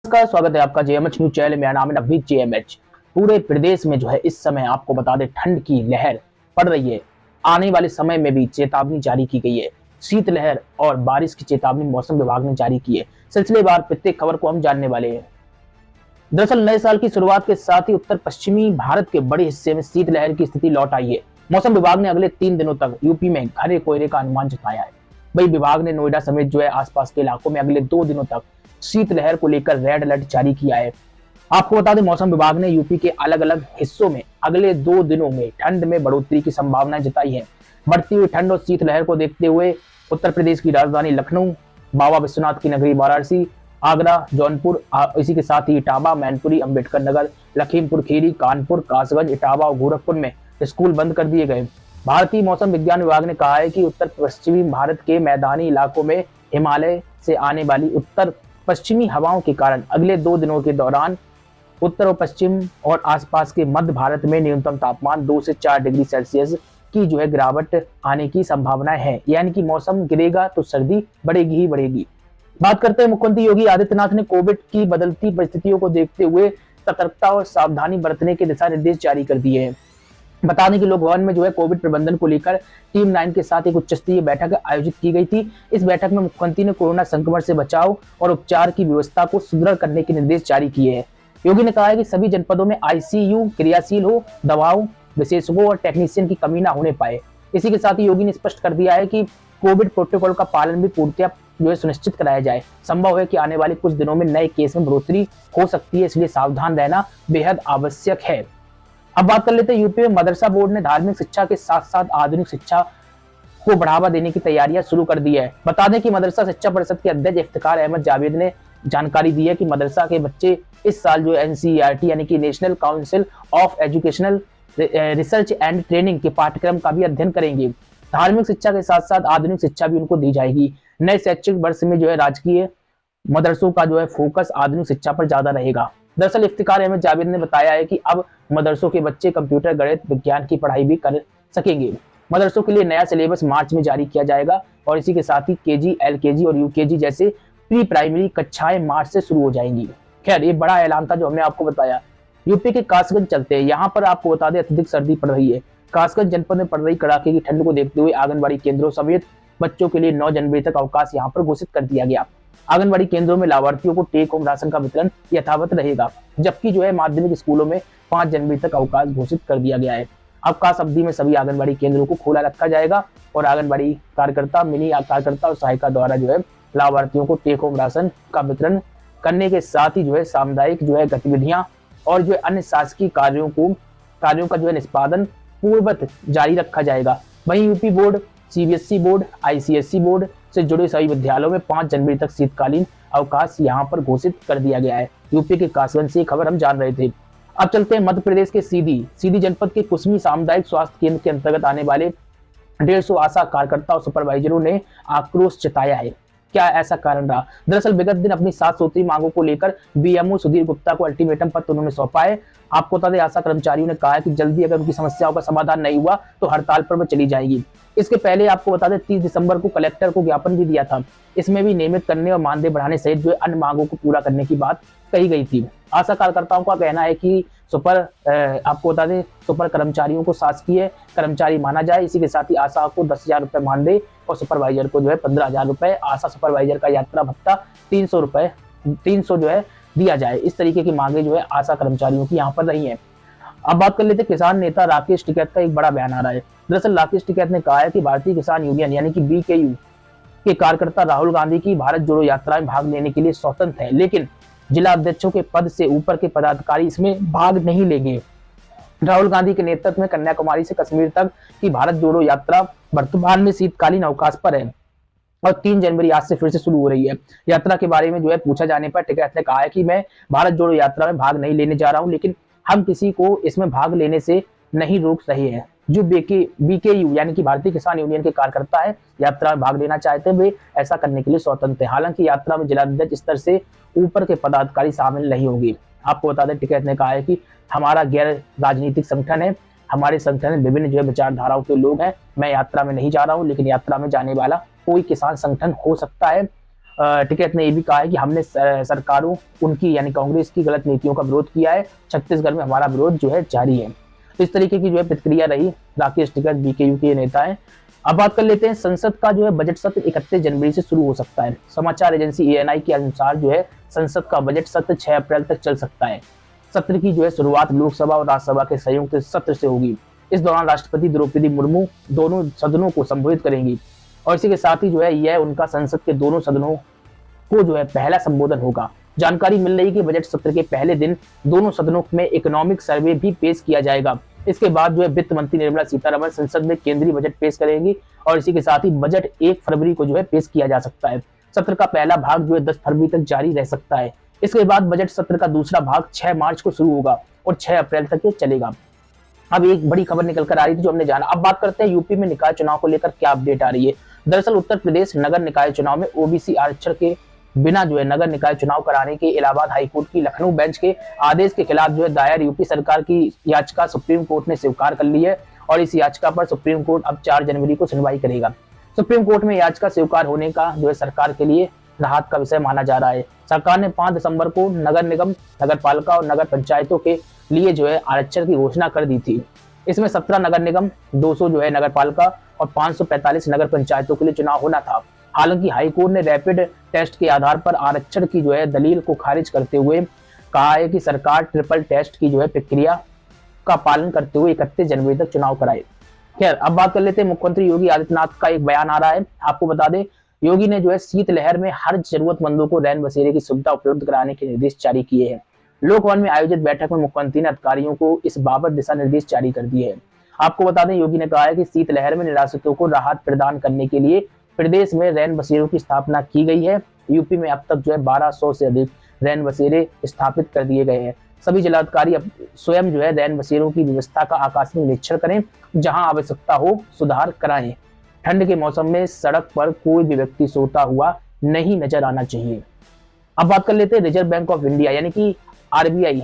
नमस्कार, स्वागत है आपका जेएमएच न्यूज चैनल। मेरा नाम है नवनीत जेएमएच। पूरे प्रदेश में जो है इस समय आपको बता दें ठंड की लहर पड़ रही है। आने वाले समय में भी चेतावनी जारी की गई है। शीतलहर और बारिश की चेतावनी मौसम विभाग ने जारी की है। सिलसिलेवार प्रत्येक खबर को हम जानने वाले हैं। दरअसल नए साल की शुरुआत के साथ ही उत्तर पश्चिमी भारत के बड़े हिस्से में शीतलहर की स्थिति लौट आई है। मौसम विभाग ने अगले 3 दिनों तक यूपी में घने कोहरे का अनुमान जताया है। वही विभाग ने नोएडा समेत जो है आसपास के इलाकों में अगले 2 दिनों तक शीतलहर को लेकर रेड अलर्ट जारी किया है। आपको बता दें मौसम विभाग ने यूपी के अलग अलग हिस्सों में अगले 2 दिनों में ठंड में बढ़ोतरी की संभावना जताई है। बढ़ती हुई ठंड और शीतलहर को देखते हुए उत्तर प्रदेश की राजधानी लखनऊ, बाबा विश्वनाथ की नगरी वाराणसी, आगरा, जौनपुर, इसी के साथ ही इटावा, मैनपुरी, अंबेडकर नगर, लखीमपुर खीरी, कानपुर, कासगंज, इटावा और गोरखपुर में स्कूल बंद कर दिए गए। भारतीय मौसम विज्ञान विभाग ने कहा है कि उत्तर पश्चिमी भारत के मैदानी इलाकों में हिमालय से आने वाली उत्तर पश्चिमी हवाओं के कारण अगले 2 दिनों के दौरान उत्तर और पश्चिम और आसपास के मध्य भारत में न्यूनतम तापमान 2 से 4 डिग्री सेल्सियस की जो है गिरावट आने की संभावना है। यानी कि मौसम गिरेगा तो सर्दी बढ़ेगी ही बढ़ेगी। बात करते हैं मुख्यमंत्री योगी आदित्यनाथ ने कोविड की बदलती परिस्थितियों को देखते हुए सतर्कता और सावधानी बरतने के दिशा निर्देश जारी कर दिए हैं। बता दें कि लोक भवन में जो है कोविड प्रबंधन को लेकर टीम 9 के साथ एक उच्च स्तरीय बैठक आयोजित की गई थी। इस बैठक में मुख्यमंत्री ने कोरोना संक्रमण से बचाव और उपचार की व्यवस्था को सुदृढ़ करने के निर्देश जारी किए हैं। योगी ने कहा है कि सभी जनपदों में आईसीयू क्रियाशील हो, दवाओं, विशेषज्ञों और टेक्नीशियन की कमी न होने पाए। इसी के साथ ही योगी ने स्पष्ट कर दिया है कि कोविड प्रोटोकॉल का पालन भी पूर्णतः जो है सुनिश्चित कराया जाए। संभव है कि आने वाले कुछ दिनों में नए केस में बढ़ोतरी हो सकती है, इसलिए सावधान रहना बेहद आवश्यक है। अब बात कर लेते हैं यूपी में मदरसा बोर्ड ने धार्मिक शिक्षा के साथ साथ आधुनिक शिक्षा को बढ़ावा देने की तैयारियां शुरू कर दी है। बता दें कि मदरसा शिक्षा परिषद के अध्यक्ष इफ्तिखार अहमद जावेद ने जानकारी दी है कि मदरसा के बच्चे इस साल जो एनसीईआरटी यानी कि national council of educational research and training के पाठ्यक्रम का भी अध्ययन करेंगे। धार्मिक शिक्षा के साथ साथ आधुनिक शिक्षा भी उनको दी जाएगी। नए शैक्षिक वर्ष में जो है राजकीय मदरसों का जो है फोकस आधुनिक शिक्षा पर ज्यादा रहेगा। दरअसल इफ्तिखार अहमद जावेद ने बताया है कि अब मदरसों के बच्चे कंप्यूटर, गणित, विज्ञान की पढ़ाई भी कर सकेंगे। मदरसों के लिए नया सिलेबस मार्च में जारी किया जाएगा और इसी के साथ ही केजी, एलकेजी और यूकेजी जैसे प्री प्राइमरी कक्षाएं मार्च से शुरू हो जाएंगी। खैर, ये बड़ा ऐलान था जो हमने आपको बताया। यूपी के कासगंज चलते हैं। यहाँ पर आपको बता दें अत्यधिक सर्दी पड़ रही है। कासगंज जनपद में पड़ रही कड़ाके की ठंड को देखते हुए आंगनबाड़ी केंद्रों समेत बच्चों के लिए 9 जनवरी तक अवकाश यहाँ पर घोषित कर दिया गया। आंगनबाड़ी केंद्रों में लाभार्थियों को टेक होम राशन का वितरण यथावत रहेगा, जबकि जो है माध्यमिक स्कूलों में 5 जनवरी तक अवकाश घोषित कर दिया गया है। अवकाश अवधि में सभी आंगनबाड़ी केंद्रों को खोला रखा जाएगा और आंगनबाड़ी कार्यकर्ता, मिनी कार्यकर्ता और सहायिका द्वारा जो है लाभार्थियों को टेक होम राशन का वितरण करने के साथ ही जो है सामुदायिक जो है गतिविधियां और जो है अन्य शासकीय कार्यों का जो है निष्पादन पूर्ववत जारी रखा जाएगा। वहीं UP board, CBSE board, ICSE board से जुड़े सभी विद्यालयों में 5 जनवरी तक शीतकालीन अवकाश यहां पर घोषित कर दिया गया है। यूपी के कासगंज से खबर हम जान रहे थे। अब चलते हैं मध्य प्रदेश के सीधी जनपद के कुसमी सामुदायिक स्वास्थ्य केंद्र के अंतर्गत आने वाले 150 आशा कार्यकर्ता और सुपरवाइजरों ने आक्रोश जताया है। क्या ऐसा कारण रहा? दरअसल विगत दिन अपनी 7 सूत्री मांगों को लेकर बीएमओ सुधीर गुप्ता को अल्टीमेटम पत्र उन्होंने सौंपा है। आपको बता दें आशा कर्मचारियों ने कहा है कि जल्दी अगर उनकी समस्याओं का समाधान नहीं हुआ तो हड़ताल पर वह चली जाएगी। इसके पहले आपको बता दें 30 दिसंबर को कलेक्टर को ज्ञापन भी दिया था। इसमें भी नियमित करने और मानदेय बढ़ाने सहित जो अन्य मांगों को पूरा करने की बात कही गई थी। आशा कार्यकर्ताओं का कहना है कि आपको बता दें सुपर कर्मचारियों को शासकीय कर्मचारी माना जाए। इसी के साथ ही आशा को 10,000 रुपए मानदेय और सुपरवाइजर को जो है 15,000 रुपए, आशा सुपरवाइजर का यात्रा भत्ता 300 जो है दिया जाए। इस तरीके की मांगे जो है आशा कर्मचारियों की यहाँ पर रही है। अब बात कर लेते हैं किसान नेता राकेश टिकैत का एक बड़ा बयान आ रहा है। दरअसल राकेश टिकैत ने कहा है कि भारतीय किसान यूनियन यानी कि बीकेयू के कार्यकर्ता राहुल गांधी की भारत जोड़ो यात्रा में भाग लेने के लिए स्वतंत्र है, लेकिन जिला अध्यक्षों के पद से ऊपर के पदाधिकारी इसमें भाग नहीं लेंगे। राहुल गांधी के नेतृत्व में कन्याकुमारी से कश्मीर तक की भारत जोड़ो यात्रा वर्तमान में शीतकालीन अवकाश पर है और 3 जनवरी आज से फिर से शुरू हो रही है। यात्रा के बारे में जो है पूछा जाने पर टिकैत ने कहा है कि मैं भारत जोड़ो यात्रा में भाग नहीं लेने जा रहा हूं, लेकिन हम किसी को इसमें भाग लेने से नहीं रोक रहे हैं। जो बीकेयू यानी कि भारतीय किसान यूनियन के कार्यकर्ता है यात्रा में भाग लेना चाहते हैं, वे ऐसा करने के लिए स्वतंत्र है। हालांकि यात्रा में जिलाध्यक्ष स्तर से ऊपर के पदाधिकारी शामिल नहीं होंगे। आपको बता दें टिकैत ने कहा है कि हमारा गैर राजनीतिक संगठन है, हमारे संगठन में विभिन्न जो है विचारधाराओं के लोग हैं। मैं यात्रा में नहीं जा रहा हूँ, लेकिन यात्रा में जाने वाला कोई किसान संगठन हो सकता है। टिकैत ने ये भी कहा है कि हमने सरकारों उनकी यानी कांग्रेस की गलत नीतियों का विरोध किया है, छत्तीसगढ़ में हमारा विरोध जो है जारी है। तो इस तरीके की जो है प्रतिक्रिया रही राकेश टिकैत, बीकेयू के नेता है। अब बात कर लेते हैं संसद का जो है बजट सत्र 31 जनवरी से शुरू हो सकता है। समाचार एजेंसी एएनआई के अनुसार जो है संसद का बजट सत्र 6 अप्रैल तक चल सकता है। सत्र की जो है शुरुआत लोकसभा और राज्यसभा के संयुक्त सत्र से होगी। इस दौरान राष्ट्रपति द्रौपदी मुर्मू दोनों सदनों को संबोधित करेंगी और इसी के साथ ही जो है यह उनका संसद के दोनों सदनों को जो है पहला संबोधन होगा। जानकारी मिल रही है कि बजट सत्र के पहले दिन दोनों सदनों में इकोनॉमिक सर्वे भी पेश किया जाएगा। इसके बाद जो है वित्त मंत्री निर्मला सीतारमण संसद में केंद्रीय बजट पेश करेंगी और इसी के साथ ही बजट 1 फरवरी को जो है पेश किया जा सकता है। सत्र का पहला भाग जो है 10 फरवरी तक जारी रह सकता है। इसके बाद बजट सत्र का दूसरा भाग 6 मार्च को शुरू होगा और 6 अप्रैल तक ये चलेगा। अब एक बड़ी खबर निकल कर आ रही थी जो हमने जाना। अब बात करते हैं यूपी में निकाय चुनाव को लेकर क्या अपडेट आ रही है। दरअसल उत्तर प्रदेश नगर निकाय चुनाव में ओबीसी आरक्षण के बिना जो है नगर निकाय चुनाव कराने के इलाहाबाद हाईकोर्ट की लखनऊ बेंच के आदेश के खिलाफ जो है दायर यूपी सरकार की याचिका सुप्रीम कोर्ट ने स्वीकार कर ली है और इस याचिका पर सुप्रीम कोर्ट अब 4 जनवरी को सुनवाई करेगा। सुप्रीम कोर्ट में याचिका स्वीकार होने का जो है सरकार के लिए राहत का विषय माना जा रहा है। सरकार ने 5 दिसंबर को नगर निगम, नगर पालिका और नगर पंचायतों के लिए जो है आरक्षण की घोषणा कर दी थी। इसमें 17 नगर निगम, 200 जो है नगर पालिका और 545 नगर पंचायतों के लिए चुनाव होना था। हालांकि हाईकोर्ट ने रैपिड टेस्ट के आधार पर आरक्षण की जो है दलील को खारिज करते हुए कहा है कि सरकार ट्रिपल टेस्ट की जो है प्रक्रिया का पालन करते हुए 31 जनवरी तक चुनाव कराए। खैर, अब बात कर लेते हैं मुख्यमंत्री योगी आदित्यनाथ का एक बयान आ रहा है। आपको बता दें योगी ने जो है शीतलहर में हर जरूरतमंदों को रैन बसेरे की सुविधा उपलब्ध कराने के निर्देश जारी किए हैं। लोक भवन में आयोजित बैठक में मुख्यमंत्री ने अधिकारियों को इस बाबत दिशा निर्देश जारी कर दिए हैं। आपको बता दें योगी ने कहा है कि शीतलहर में निराश्रितों को राहत प्रदान करने के लिए प्रदेश में रैन बसेरों की स्थापना की गई है। यूपी में अब तक जो है 1200 से अधिक रैन बसेरे स्थापित कर दिए गए हैं। सभी जिलाधिकारी अब स्वयं जो है रैन बसेरों की व्यवस्था का आकस्मिक निरीक्षण करें, जहां आवश्यकता हो सुधार कराएं। ठंड के मौसम में सड़क पर कोई भी व्यक्ति सोता हुआ नहीं नजर आना चाहिए। अब बात कर लेते हैं रिजर्व बैंक ऑफ इंडिया यानी कि आरबीआई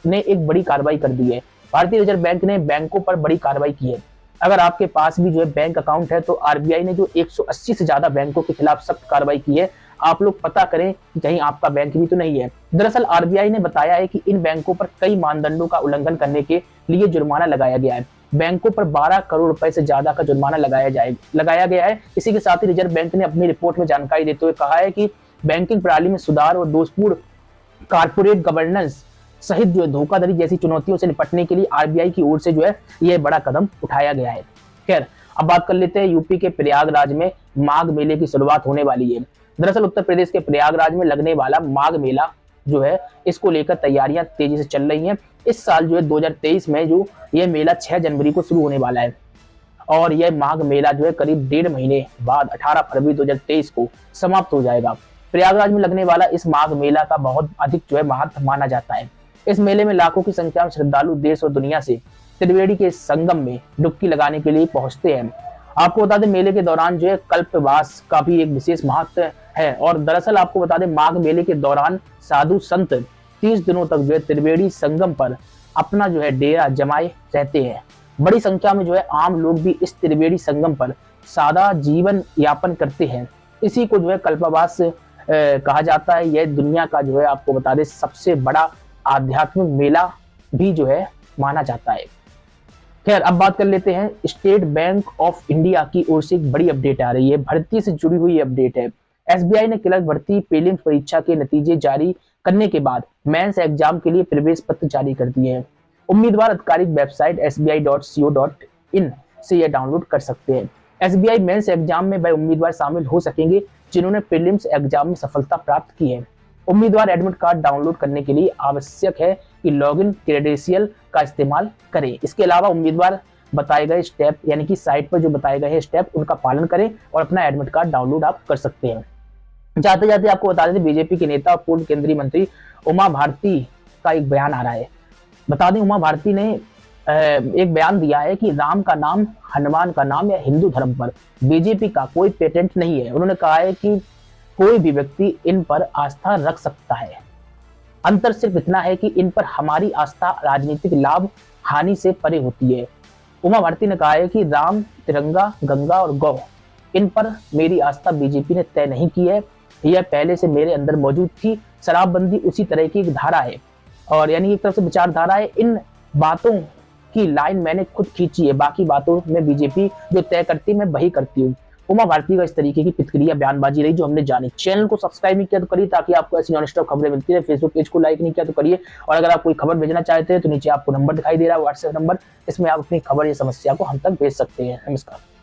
ने एक बड़ी कार्रवाई कर दी है। भारतीय रिजर्व बैंक ने बैंकों पर बड़ी कार्रवाई की है। अगर आपके पास भी जो है बैंक अकाउंट है तो आरबीआई ने जो 180 से ज्यादा बैंकों के खिलाफ सख्त कार्रवाई की है। आप लोग पता करें कि कहीं आपका बैंक भी तो नहीं है। दरअसल आरबीआई ने बताया है कि इन बैंकों पर कई मानदंडों का उल्लंघन करने के लिए जुर्माना लगाया गया है। बैंकों पर 12 करोड़ रुपए से ज्यादा का जुर्माना लगाया गया है। इसी के साथ ही रिजर्व बैंक ने अपनी रिपोर्ट में जानकारी देते हुए कहा है कि बैंकिंग प्रणाली में सुधार और दोषपूर्ण कारपोरेट गवर्नेंस सहित जो है धोखाधड़ी जैसी चुनौतियों से निपटने के लिए आरबीआई की ओर से जो है यह बड़ा कदम उठाया गया है। खैर, अब बात कर लेते हैं यूपी के प्रयागराज में माघ मेले की शुरुआत होने वाली है। दरअसल उत्तर प्रदेश के प्रयागराज में लगने वाला माघ मेला जो है इसको लेकर तैयारियां तेजी से चल रही हैं। इस साल जो है 2023 में जो यह मेला 6 जनवरी को शुरू होने वाला है और यह माघ मेला जो है करीब 1.5 महीने बाद 18 फरवरी 2023 को समाप्त हो जाएगा। प्रयागराज में लगने वाला इस माघ मेला का बहुत अधिक जो है महत्व माना जाता है। इस मेले में लाखों की संख्या में श्रद्धालु देश और दुनिया से त्रिवेणी के संगम में डुबकी लगाने के लिए पहुंचते हैं। आपको बता दें मेले के दौरान जो है कल्पवास का भी एक विशेष महत्व है और दरअसल आपको बता दें माघ मेले के दौरान साधु संत 30 दिनों तक जो है त्रिवेणी संगम पर अपना जो है डेरा जमाए रहते हैं। बड़ी संख्या में जो है आम लोग भी इस त्रिवेणी संगम पर सादा जीवन यापन करते हैं। इसी को जो है कल्पवास कहा जाता है। यह दुनिया का जो है आपको बता दें सबसे बड़ा आध्यात्मिक मेला भी जो है माना जाता है। खैर, अब बात कर लेते हैं स्टेट बैंक ऑफ इंडिया की ओर से एक बड़ी अपडेट आ रही है। भर्ती से जुड़ी हुई अपडेट है। एसबीआई ने क्लर्क भर्ती प्रीलिम्स परीक्षा के नतीजे जारी करने के बाद मेंस एग्जाम के लिए प्रवेश पत्र जारी कर दिए हैं। उम्मीदवार आधिकारिक वेबसाइट sbi.co.in से यह डाउनलोड कर सकते हैं। एसबीआई मेंस एग्जाम में वह उम्मीदवार शामिल हो सकेंगे जिन्होंने प्रीलिम्स एग्जाम में सफलता प्राप्त की है। उम्मीदवार एडमिट कार्ड डाउनलोड करने के लिए आवश्यक है कि लॉगिन क्रेडेंशियल का इस्तेमाल करें। इसके अलावा उम्मीदवार बताए गए स्टेप यानी कि साइट पर जो बताए गए हैं स्टेप उनका पालन करें और अपना एडमिट कार्ड डाउनलोड आप कर सकते हैं। जाते जाते आपको बता दें बीजेपी के नेता और पूर्व केंद्रीय मंत्री उमा भारती का एक बयान आ रहा है। बता दें उमा भारती ने एक बयान दिया है कि राम का नाम, हनुमान का नाम या हिंदू धर्म पर बीजेपी का कोई पेटेंट नहीं है। उन्होंने कहा है कि कोई भी व्यक्ति इन पर आस्था रख सकता है। अंतर सिर्फ इतना है कि इन पर हमारी आस्था राजनीतिक लाभ हानि से परे होती है। उमा भारती ने कहा है कि राम, तिरंगा, गंगा और गौ इन पर मेरी आस्था बीजेपी ने तय नहीं की है। यह पहले से मेरे अंदर मौजूद थी। शराबबंदी उसी तरह की एक धारा है, और यानी एक तरफ से विचारधारा है। इन बातों की लाइन मैंने खुद खींची है, बाकी बातों में बीजेपी जो तय करती है मैं वही करती हूँ। उमा भारती का इस तरीके की प्रतिक्रिया बयानबाजी रही जो हमने जानी। चैनल को सब्सक्राइब नहीं किया तो करिए, ताकि आपको ऐसी नॉन स्टॉप खबरें मिलती रहे। फेसबुक पेज को लाइक नहीं किया तो करिए, और अगर आप कोई खबर भेजना चाहते हैं तो नीचे आपको नंबर दिखाई दे रहा है, व्हाट्सएप नंबर, इसमें आप अपनी खबर या समस्या को हम तक भेज सकते हैं। नमस्कार।